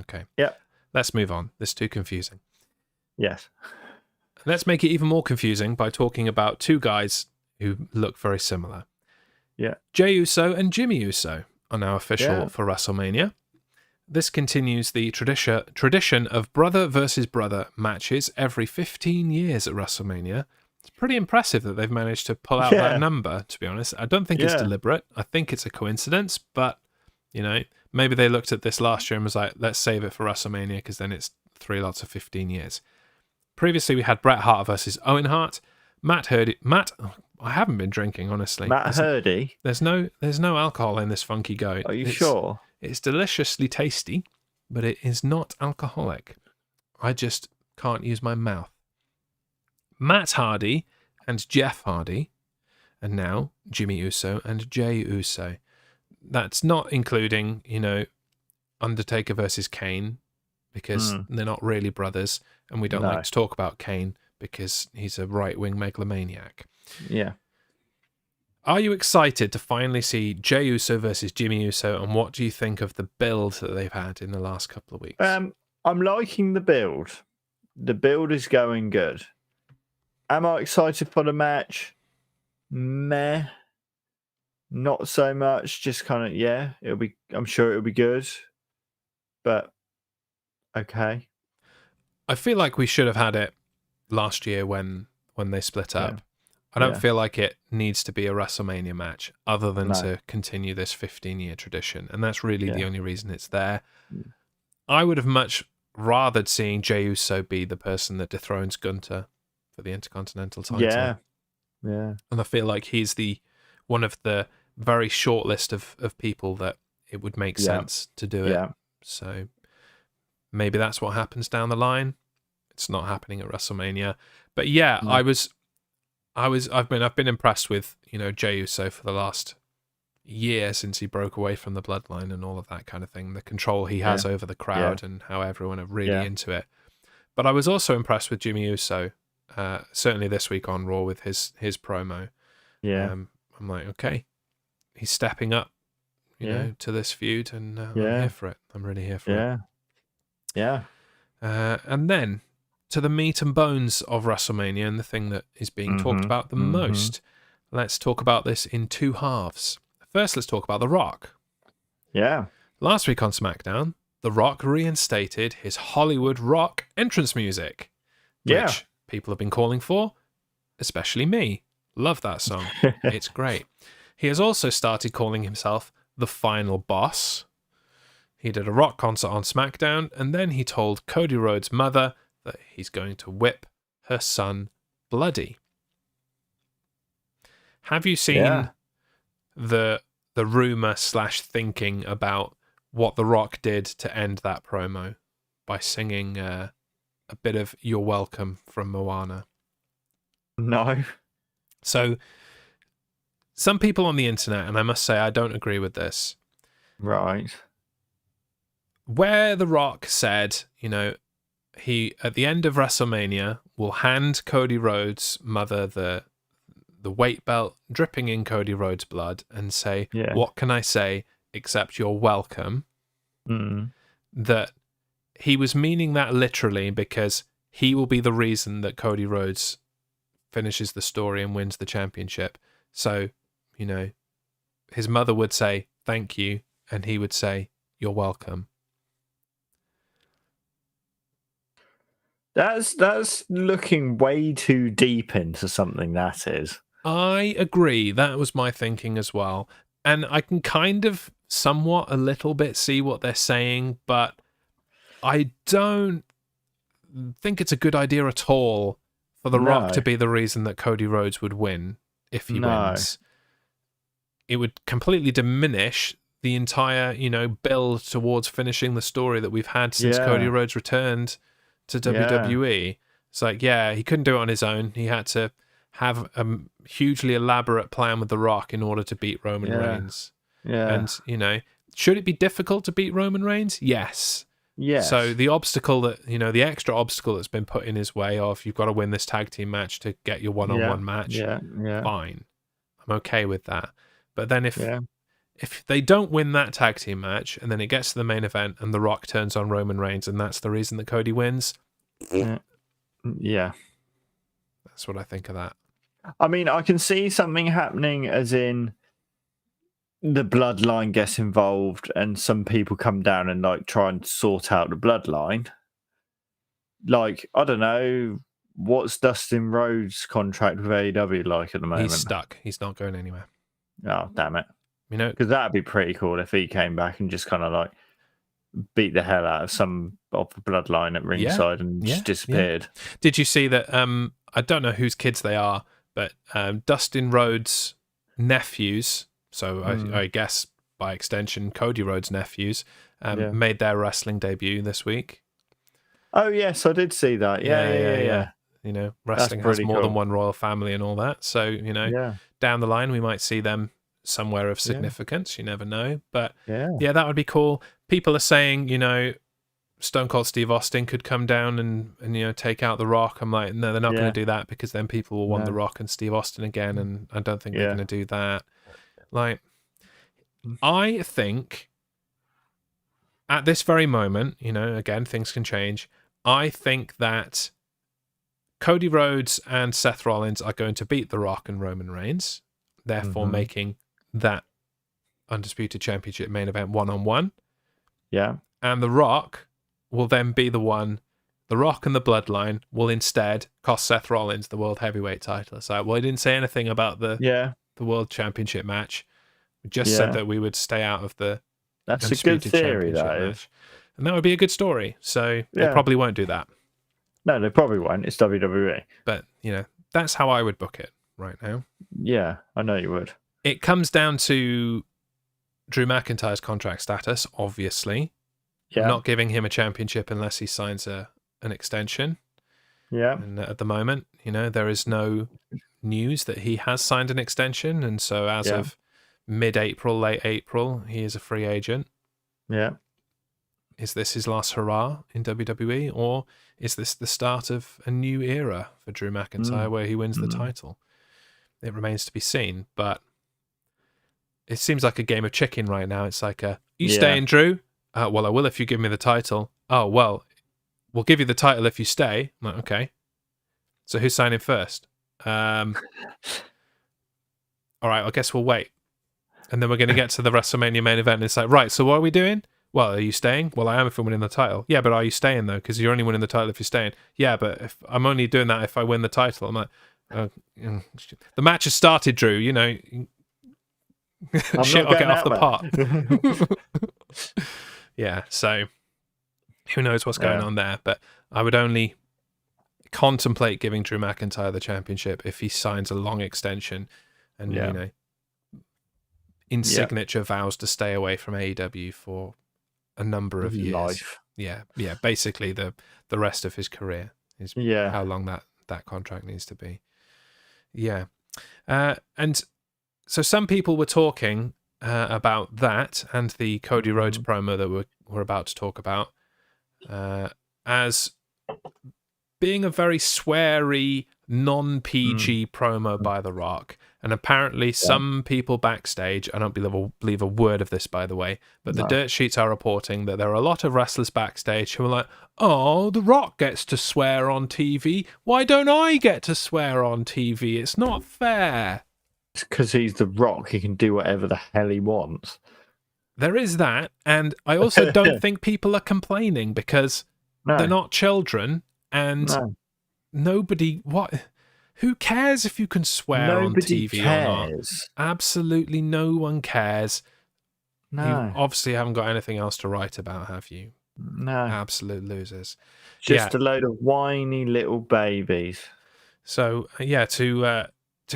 Okay. Yeah. Let's move on. This is too confusing. Yes. Let's make it even more confusing by talking about 2 guys who look very similar. Yeah. Jey Uso and Jimmy Uso are now official for WrestleMania. This continues the tradition of brother versus brother matches every 15 years at WrestleMania. It's pretty impressive that they've managed to pull out that number, to be honest. I don't think it's deliberate. I think it's a coincidence, but, maybe they looked at this last year and was like, let's save it for WrestleMania because then it's 3 lots of 15 years. Previously, we had Bret Hart versus Owen Hart. I haven't been drinking, honestly. Hardy. There's no alcohol in this funky goat. Are you sure? It's deliciously tasty, but it is not alcoholic. I just can't use my mouth. Matt Hardy and Jeff Hardy, and now Jimmy Uso and Jey Uso. That's not including, Undertaker versus Kane, because they're not really brothers, and we don't like to talk about Kane because he's a right-wing megalomaniac. Yeah. Are you excited to finally see Jey Uso versus Jimmy Uso, and what do you think of the build that they've had in the last couple of weeks? I'm liking the build. The build is going good. Am I excited for the match? Meh. Not so much. Just kind of, I'm sure it'll be good. But, okay. I feel like we should have had it last year when they split up. I don't feel like it needs to be a WrestleMania match other than to continue this 15-year tradition. And that's really the only reason it's there. I would have much rathered seeing Jey Uso be the person that dethrones Gunther for the Intercontinental title. Yeah. And I feel like he's one of the very short list of people that it would make sense to do it. Yeah. So maybe that's what happens down the line. It's not happening at WrestleMania. But I've been impressed with, Jey Uso for the last year since he broke away from the bloodline and all of that kind of thing. The control he has over the crowd and how everyone are really into it. But I was also impressed with Jimmy Uso, certainly this week on Raw with his promo. Yeah. I'm like, okay, he's stepping up, to this feud, and I'm here for it. I'm really here for it. Yeah. And then to the meat and bones of WrestleMania and the thing that is being talked about the most. Let's talk about this in 2 halves. First, let's talk about The Rock. Yeah. Last week on SmackDown, The Rock reinstated his Hollywood rock entrance music, which people have been calling for, especially me. Love that song. It's great. He has also started calling himself the Final Boss. He did a rock concert on SmackDown, and then he told Cody Rhodes' mother that he's going to whip her son bloody. Have you seen the rumor / thinking about what The Rock did to end that promo by singing a bit of "You're Welcome" from Moana? No. So some people on the internet, and I must say I don't agree with this. Right. Where The Rock said, he at the end of WrestleMania will hand Cody Rhodes' mother the weight belt dripping in Cody Rhodes' blood and say, "What can I say except you're welcome?" That he was meaning that literally, because he will be the reason that Cody Rhodes finishes the story and wins the championship. So, his mother would say, "Thank you," and he would say, "You're welcome." That's looking way too deep into something, that is. I agree. That was my thinking as well. And I can kind of somewhat a little bit see what they're saying, but I don't think it's a good idea at all for The Rock to be the reason that Cody Rhodes would win if he wins. It would completely diminish the entire, build towards finishing the story that we've had since Cody Rhodes returned to WWE. It's like, he couldn't do it on his own. He had to have a hugely elaborate plan with The Rock in order to beat Roman Reigns. And, should it be difficult to beat Roman Reigns? Yes. So the obstacle that, the extra obstacle that's been put in his way of, you've got to win this tag team match to get your one-on-one match, fine. I'm okay with that. But then if they don't win that tag team match and then it gets to the main event and The Rock turns on Roman Reigns and that's the reason that Cody wins, that's what I think of that. I mean, I can see something happening, as in the bloodline gets involved and some people come down and try and sort out the bloodline. I don't know, what's Dustin Rhodes' contract with AEW like at the moment? He's stuck. He's not going anywhere. Oh, damn it. Because that'd be pretty cool if he came back and just kind of beat the hell out of some of the bloodline at ringside and just disappeared. Did you see that? I don't know whose kids they are, but Dustin Rhodes' nephews, so I guess by extension Cody Rhodes' nephews, made their wrestling debut this week. Oh yes, I did see that. Yeah. Wrestling has more than one royal family and all that. So down the line we might see them somewhere of significance. You never know, but that would be cool. People are saying, Stone Cold Steve Austin could come down and take out The Rock. I'm like, no, they're not going to do that, because then people will want The Rock and Steve Austin again, and I don't think they're going to do that. I think at this very moment, again, things can change. I think that Cody Rhodes and Seth Rollins are going to beat The Rock and Roman Reigns, therefore making that Undisputed Championship main event 1-on-1. Yeah. And The Rock will then be the one. The Rock and the Bloodline will instead cost Seth Rollins the World Heavyweight title. So, he didn't say anything about the World Championship match. We just said that we would stay out of the That's a good theory, that is. Match. And that would be a good story. So they probably won't do that. No, they probably won't. It's WWE. But, that's how I would book it right now. Yeah, I know you would. It comes down to Drew McIntyre's contract status, obviously. Yeah. Not giving him a championship unless he signs an extension. Yeah. And at the moment, there is no news that he has signed an extension. And so as of mid-April, late April, he is a free agent. Yeah. Is this his last hurrah in WWE, or is this the start of a new era for Drew McIntyre where he wins the title? It remains to be seen, but it seems like a game of chicken right now. It's like, you staying, Drew? Well, I will if you give me the title. Oh, well, we'll give you the title if you stay. I'm like, okay. So who's signing first? All right, I guess we'll wait. And then we're going to get to the WrestleMania main event, and it's like, right, so what are we doing? Well, are you staying? Well, I am if I'm winning the title. Yeah, but are you staying, though? Because you're only winning the title if you're staying. Yeah, but if I'm only doing that if I win the title. I'm like, the match has started, Drew. You know, shit, I'll get off the pot. Yeah, so who knows what's going on there. But I would only contemplate giving Drew McIntyre the championship if he signs a long extension and, you know, in signature vows to stay away from AEW for a number of years. Yeah, basically the rest of his career is how long that contract needs to be. Yeah. And so some people were talking about that and the Cody Rhodes promo that we're about to talk about as being a very sweary, non-PG promo by The Rock. And apparently some people backstage, I don't believe a word of this, by the way, but the dirt sheets are reporting that there are a lot of wrestlers backstage who are like, oh, The Rock gets to swear on TV. Why don't I get to swear on TV? It's not fair. It's because he's The Rock. He can do whatever the hell he wants. There is that. And I also don't think people are complaining because they're not children and nobody... Who cares if you can swear on TV or not? Absolutely no one cares. No. You obviously haven't got anything else to write about, have you? No. Absolute losers. Just a load of whiny little babies. So, to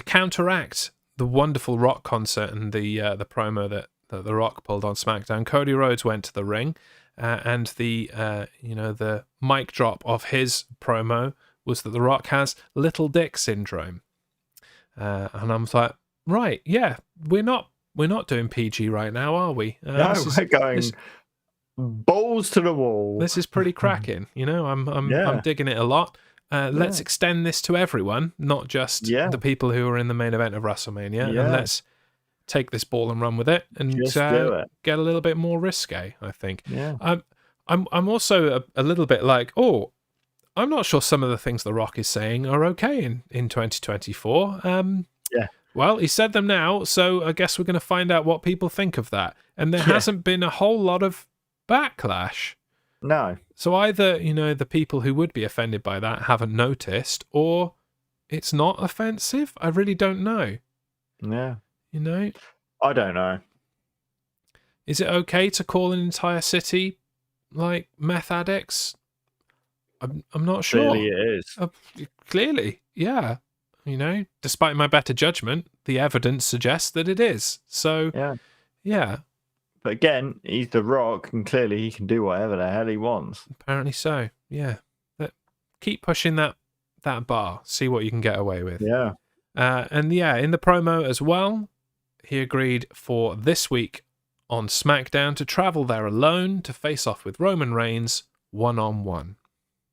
counteract the wonderful Rock concert and the promo that The Rock pulled on SmackDown, Cody Rhodes went to the ring and the mic drop of his promo was that The Rock has little dick syndrome. And I'm like, right, yeah, we're not doing PG right now, are we? No, we're going balls to the wall. This is pretty cracking. You know, I'm digging it a lot. Let's extend this to everyone, not just the people who are in the main event of WrestleMania. And let's take this ball and run with it and get a little bit more risque, I think. Yeah. I'm also a little bit like, I'm not sure some of the things The Rock is saying are okay in 2024. Well, he said them now, so I guess we're going to find out what people think of that. And there hasn't been a whole lot of backlash. No. So either, the people who would be offended by that haven't noticed, or it's not offensive. I really don't know. Yeah. I don't know. Is it okay to call an entire city like meth addicts? I'm not sure. Clearly it is. Clearly, yeah. Despite my better judgment, the evidence suggests that it is. So, yeah. But again, he's The Rock, and clearly he can do whatever the hell he wants. Apparently so, yeah. But keep pushing that bar. See what you can get away with. Yeah. In the promo as well, he agreed for this week on SmackDown to travel there alone to face off with Roman Reigns one-on-one.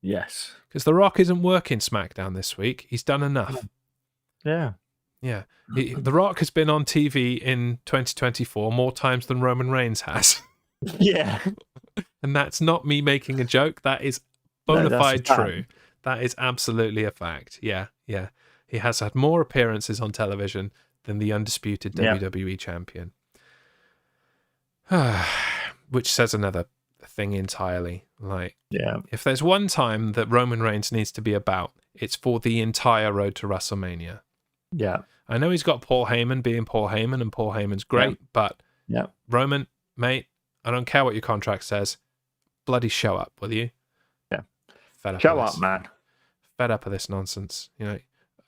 Yes. Because The Rock isn't working SmackDown this week. He's done enough. Yeah. Yeah. The Rock has been on TV in 2024 more times than Roman Reigns has. Yeah. And that's not me making a joke. That is bona fide true. That is absolutely a fact. Yeah. Yeah. He has had more appearances on television than the undisputed WWE champion. Which says another thing entirely. Like, if there's one time that Roman Reigns needs to be about, it's for the entire road to WrestleMania. Yeah. I know he's got Paul Heyman being Paul Heyman, and Paul Heyman's great, but Roman, mate, I don't care what your contract says. Bloody show up, will you? Yeah. Fed up show up, man. Fed up of this nonsense.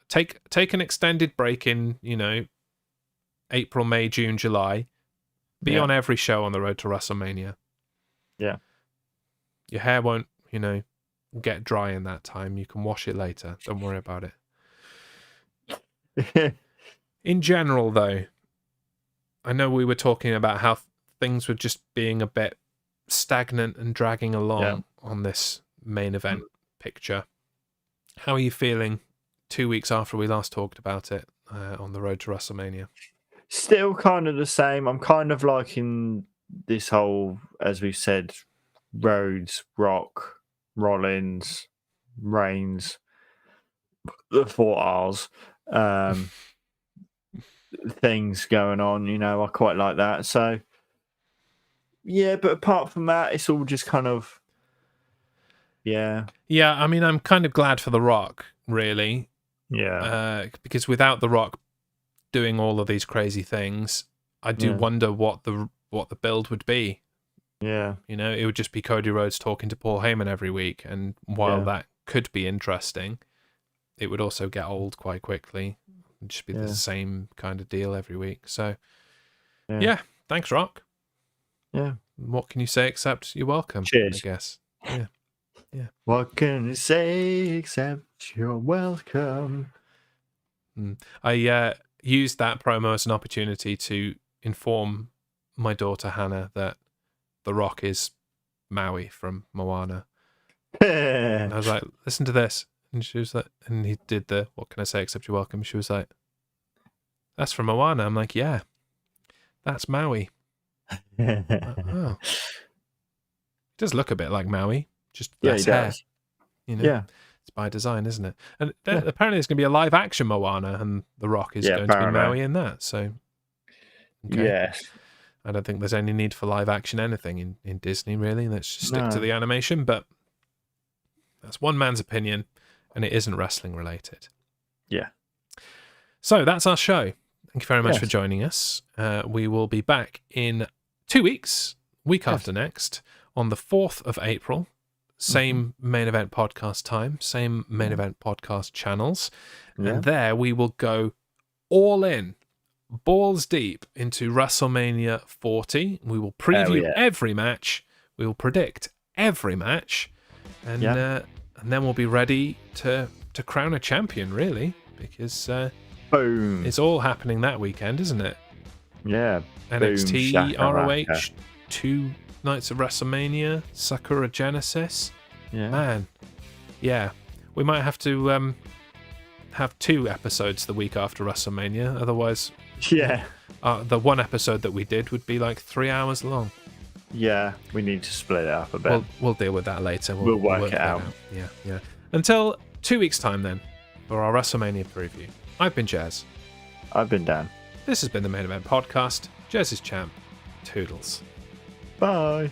Take an extended break in, April, May, June, July. Be on every show on the road to WrestleMania. Yeah. Your hair won't, get dry in that time. You can wash it later. Don't worry about it. In general, though, I know we were talking about how things were just being a bit stagnant and dragging along on this main event picture. How are you feeling 2 weeks after we last talked about it on the road to WrestleMania? Still kind of the same. I'm kind of liking this whole, as we've said, Rhodes, Rock, Rollins, Reigns, the 4 R's. things going on. I quite like that. So yeah, but apart from that, it's all just kind of yeah. I mean, I'm kind of glad for The Rock, really. Yeah. Because without The Rock doing all of these crazy things, I do wonder what the build would be. Yeah. It would just be Cody Rhodes talking to Paul Heyman every week, and while that could be interesting, it would also get old quite quickly. It'd just be the same kind of deal every week. So, thanks, Rock. Yeah. What can you say except you're welcome? Cheers. I guess. Yeah. What can you say except you're welcome? I used that promo as an opportunity to inform my daughter Hannah that The Rock is Maui from Moana. And I was like, listen to this. And she was like, and he did the, what can I say except you're welcome? She was like, that's from Moana. I'm like, yeah, that's Maui. Oh. He does look a bit like Maui, just less hair. Yeah. It's by design, isn't it? And apparently there's going to be a live action Moana, and The Rock is going to be Maui in that. So, okay. Yes. I don't think there's any need for live action anything in Disney, really. Let's just stick to the animation. But that's one man's opinion, and it isn't wrestling related. Yeah. So that's our show. Thank you very much for joining us. We will be back in 2 weeks, week after next, on the 4th of April. Same main event podcast time, same main event podcast channels. Yeah. And there we will go all in, balls deep into WrestleMania 40. We will preview every match. We will predict every match. And then we'll be ready to crown a champion, really, because boom, it's all happening that weekend, isn't it? Yeah. NXT, boom, ROH, 2 nights of WrestleMania, Sakura Genesis. Yeah. Man. Yeah. We might have to have 2 episodes the week after WrestleMania. Otherwise, the one episode that we did would be like 3 hours long. Yeah, we need to split it up a bit. We'll deal with that later. We'll work it out. Yeah. Until 2 weeks' time then, for our WrestleMania preview. I've been Jazz. I've been Dan. This has been the Main Event Podcast. Jazz is champ. Toodles. Bye.